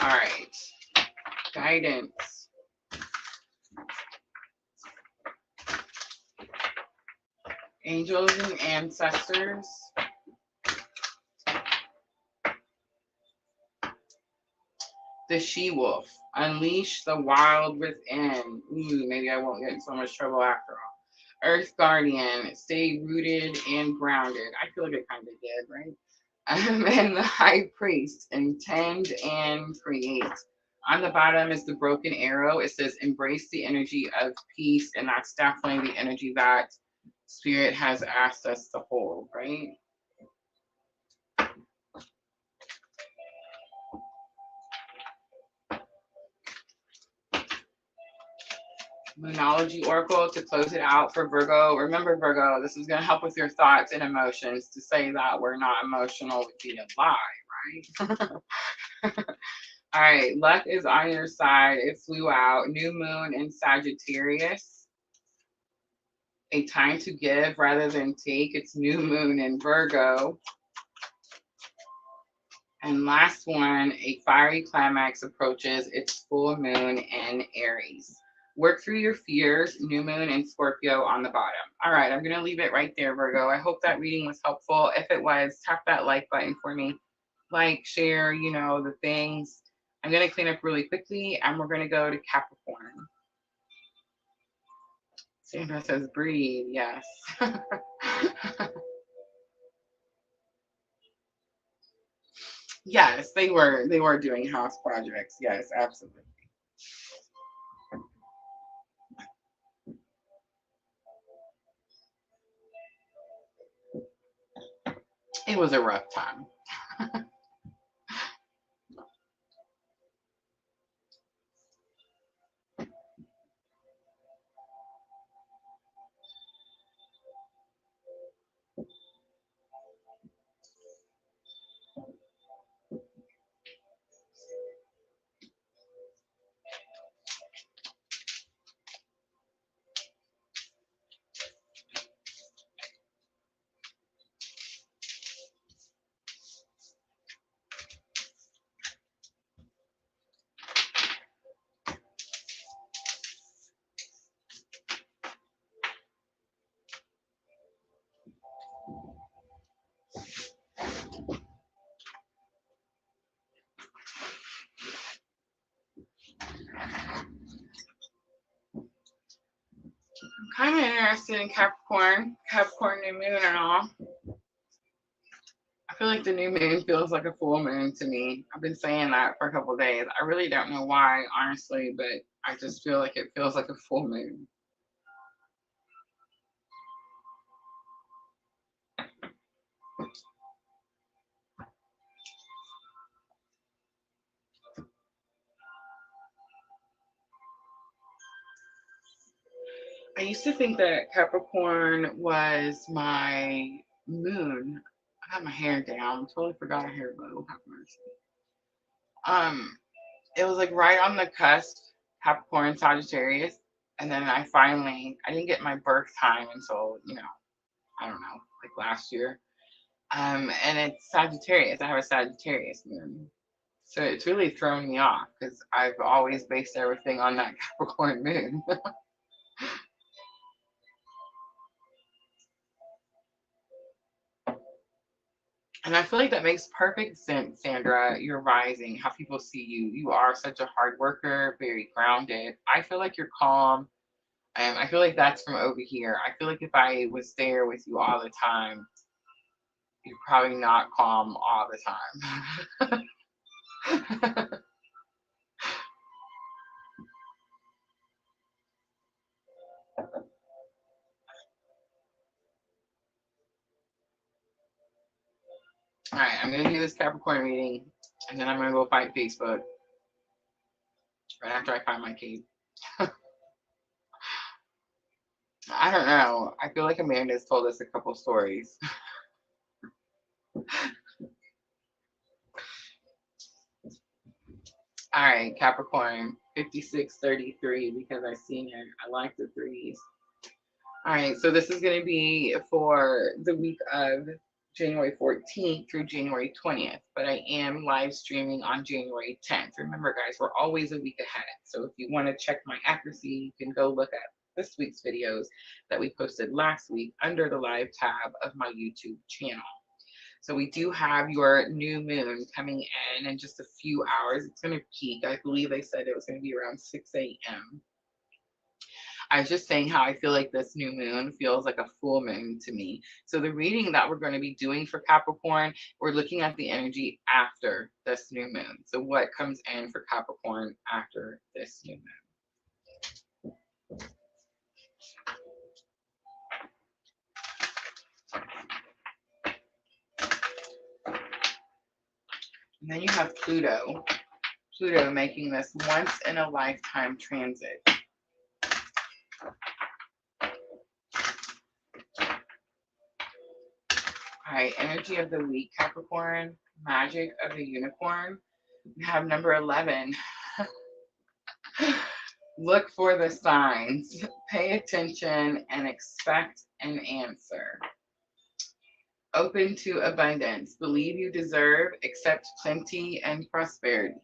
All right. Guidance. Angels and ancestors. The She-Wolf. Unleash the wild within. Ooh, maybe I won't get in so much trouble after all. Earth Guardian. Stay rooted and grounded. I feel like I kind of did, right? And the High Priest. Intend and create. On the bottom is the broken arrow. It says embrace the energy of peace. And that's definitely the energy that Spirit has asked us to hold, right? Lunology Oracle to close it out for Virgo. Remember, Virgo, this is going to help with your thoughts and emotions. To say that we're not emotional would be a lie, right? All right, luck is on your side. It flew out. New moon in Sagittarius. A time to give rather than take. It's new moon in Virgo. And last one, a fiery climax approaches. It's full moon in Aries. Work through your fears, new moon and Scorpio on the bottom. All right, I'm going to leave it right there, Virgo. I hope that reading was helpful. If it was, tap that like button for me. Like, share, you know, the things. I'm going to clean up really quickly, and we're going to go to Capricorn. Sandra says breathe, yes. Yes, they were doing house projects. Yes, absolutely. It was a rough time. I'm kind of interested in Capricorn new moon and all. I feel like the new moon feels like a full moon to me. I've been saying that for a couple of days. I really don't know why, honestly, but I just feel like it feels like a full moon. I used to think that Capricorn was my moon. I got my hair down. Totally forgot a hair bow. Have mercy. It was like right on the cusp, Capricorn, Sagittarius, and then I didn't get my birth time until I don't know, like last year. And it's Sagittarius. I have a Sagittarius moon, so it's really thrown me off because I've always based everything on that Capricorn moon. And I feel like that makes perfect sense, Sandra. You're rising, how people see you. You are such a hard worker, very grounded. I feel like you're calm. I feel like that's from over here. I feel like if I was there with you all the time, you're probably not calm all the time. All right, I'm going to do this Capricorn reading, and then I'm going to go fight Facebook right after I find my cape. I don't know. I feel like Amanda's told us a couple stories. All right, Capricorn, 5633, because I've seen it. I like the threes. All right, so this is going to be for the week of January 14th through January 20th, but I am live streaming on January 10th. Remember, guys, we're always a week ahead. So if you want to check my accuracy, you can go look at this week's videos that we posted last week under the live tab of my YouTube channel. So we do have your new moon coming in just a few hours. It's going to peak. I believe they said it was going to be around 6 a.m. I was just saying how I feel like this new moon feels like a full moon to me. So the reading that we're going to be doing for Capricorn, we're looking at the energy after this new moon. So what comes in for Capricorn after this new moon? And then you have Pluto. Pluto making this once in a lifetime transit. All right, energy of the week, Capricorn, magic of the unicorn. We have number 11. Look for the signs, pay attention, and expect an answer. Open to abundance, believe you deserve, accept plenty and prosperity.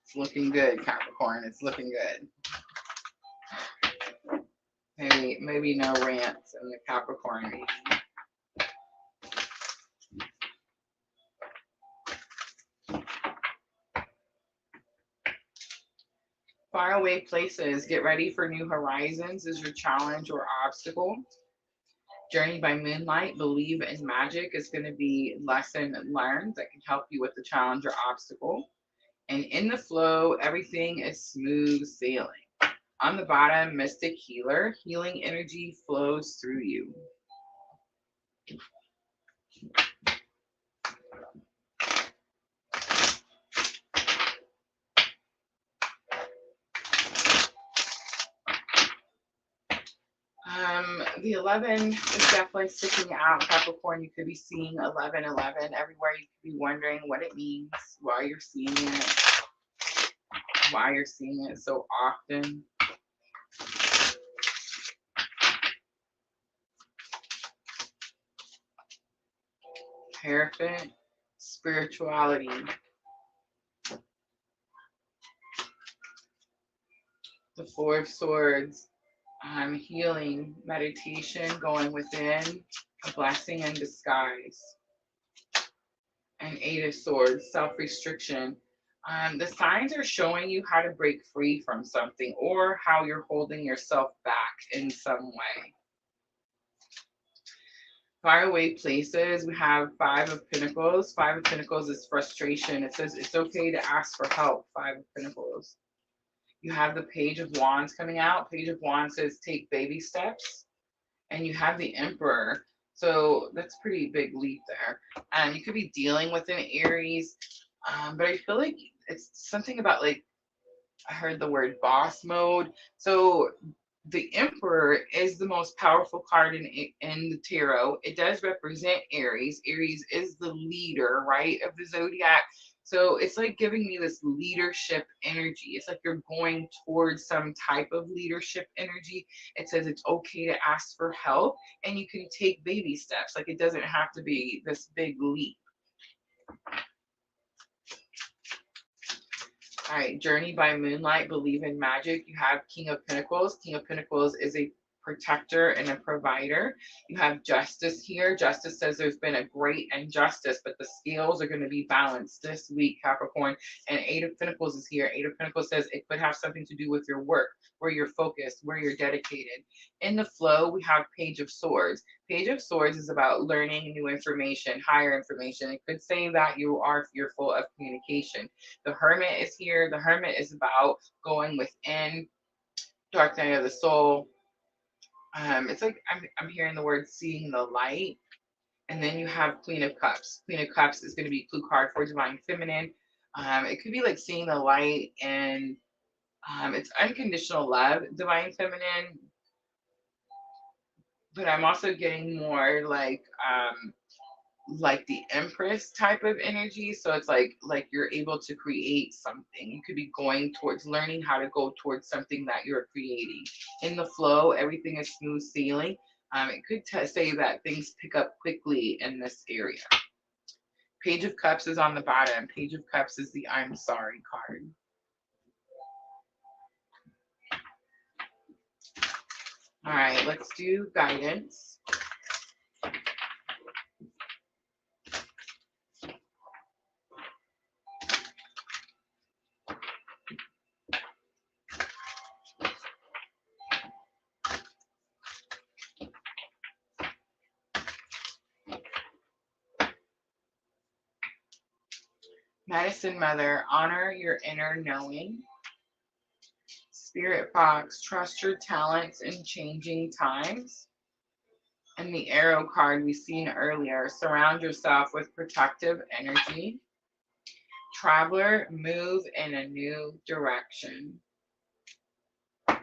It's looking good, Capricorn. It's looking good. Maybe no rants in the Capricorn reading. Faraway places, get ready for new horizons is your challenge or obstacle. Journey by moonlight, believe in magic is going to be lesson learned that can help you with the challenge or obstacle. And in the flow, everything is smooth sailing. On the bottom, mystic healer, healing energy flows through you. The 11 is definitely sticking out, Capricorn. You could be seeing 1111 everywhere. You could be wondering what it means, why you're seeing it so often. Hierophant, spirituality. The Four of Swords, healing, meditation, going within, a blessing in disguise. And Eight of Swords, self-restriction. The signs are showing you how to break free from something or how you're holding yourself back in some way. Faraway places, we have Five of Pentacles. Five of Pentacles is frustration. It says it's okay to ask for help. Five of Pentacles. You have the Page of Wands coming out. Page of Wands says take baby steps. And you have the Emperor. So that's a pretty big leap there. And you could be dealing with an Aries. But I feel like it's something about like I heard the word boss mode. So the Emperor is the most powerful card in the tarot. It does represent Aries. Aries is the leader, right, of the zodiac. So it's like giving me this leadership energy. It's like you're going towards some type of leadership energy. It says it's okay to ask for help and you can take baby steps. Like it doesn't have to be this big leap. All right, Journey by Moonlight, Believe in Magic. You have King of Pentacles. King of Pentacles is a protector and a provider. You have Justice here. Justice says there's been a great injustice, but the scales are going to be balanced this week, Capricorn. And Eight of Pentacles is here. Eight of Pentacles says it could have something to do with your work, where you're focused, where you're dedicated. In the flow, we have Page of Swords. Page of Swords is about learning new information, higher information. It could say that you are fearful of communication. The Hermit is here. The Hermit is about going within, dark night of the soul. It's like I'm hearing the word seeing the light. And then you have Queen of Cups. Queen of Cups is going to be a clue card for Divine Feminine. It could be like seeing the light, and it's unconditional love, Divine Feminine. But I'm also getting more like the Empress type of energy. So it's like you're able to create something. You could be going towards learning how to go towards something that you're creating. In the flow, everything is smooth sailing. It could say that things pick up quickly in this area. Page of Cups is on the bottom. Page of Cups is the I'm sorry card. All right, let's do guidance. Medicine Mother, honor your inner knowing. Spirit Box, trust your talents in changing times. And the Arrow card we've seen earlier, surround yourself with protective energy. Traveler, move in a new direction. All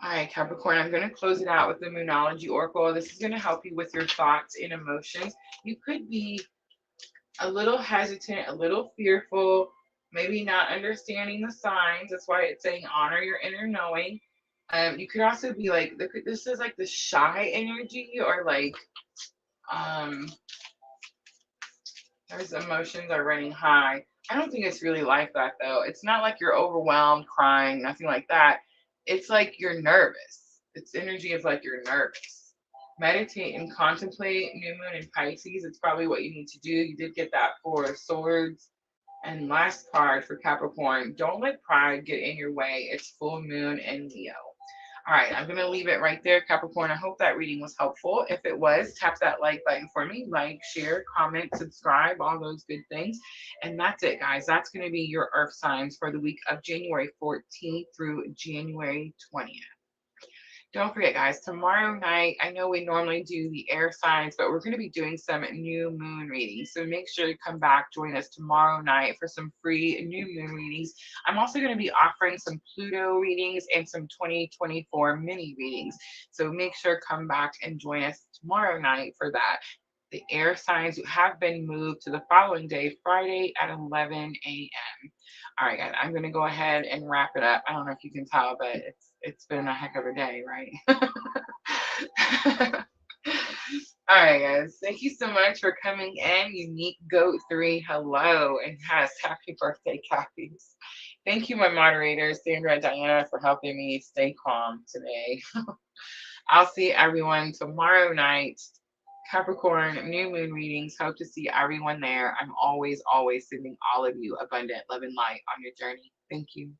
right, Capricorn, I'm going to close it out with the Moonology Oracle. This is going to help you with your thoughts and emotions. You could be a little hesitant, a little fearful, maybe not understanding the signs. That's why it's saying honor your inner knowing. You could also be like, this is like the shy energy, or like, there's emotions are running high. I don't think it's really like that though. It's not like you're overwhelmed, crying, nothing like that. It's like you're nervous. It's energy of like you're nervous. Meditate and contemplate. New moon in Pisces. It's probably what you need to do. You did get that Four of Swords. And last card for Capricorn, don't let pride get in your way. It's full moon in Leo. All right, I'm going to leave it right there, Capricorn. I hope that reading was helpful. If it was, tap that like button for me. Like, share, comment, subscribe, all those good things. And that's it, guys. That's going to be your Earth signs for the week of January 14th through January 20th. Don't forget, guys, tomorrow night, I know we normally do the air signs, but we're going to be doing some new moon readings. So make sure to come back, join us tomorrow night for some free new moon readings. I'm also going to be offering some Pluto readings and some 2024 mini readings. So make sure to come back and join us tomorrow night for that. The air signs have been moved to the following day, Friday at 11 a.m. All right, guys, I'm going to go ahead and wrap it up. I don't know if you can tell, but it's been a heck of a day, right? All right, guys. Thank you so much for coming in. Unique Goat 3, hello. And yes, happy birthday, Cappies. Thank you, my moderators, Sandra and Diana, for helping me stay calm today. I'll see everyone tomorrow night. Capricorn, new moon readings. Hope to see everyone there. I'm always sending all of you abundant love and light on your journey. Thank you.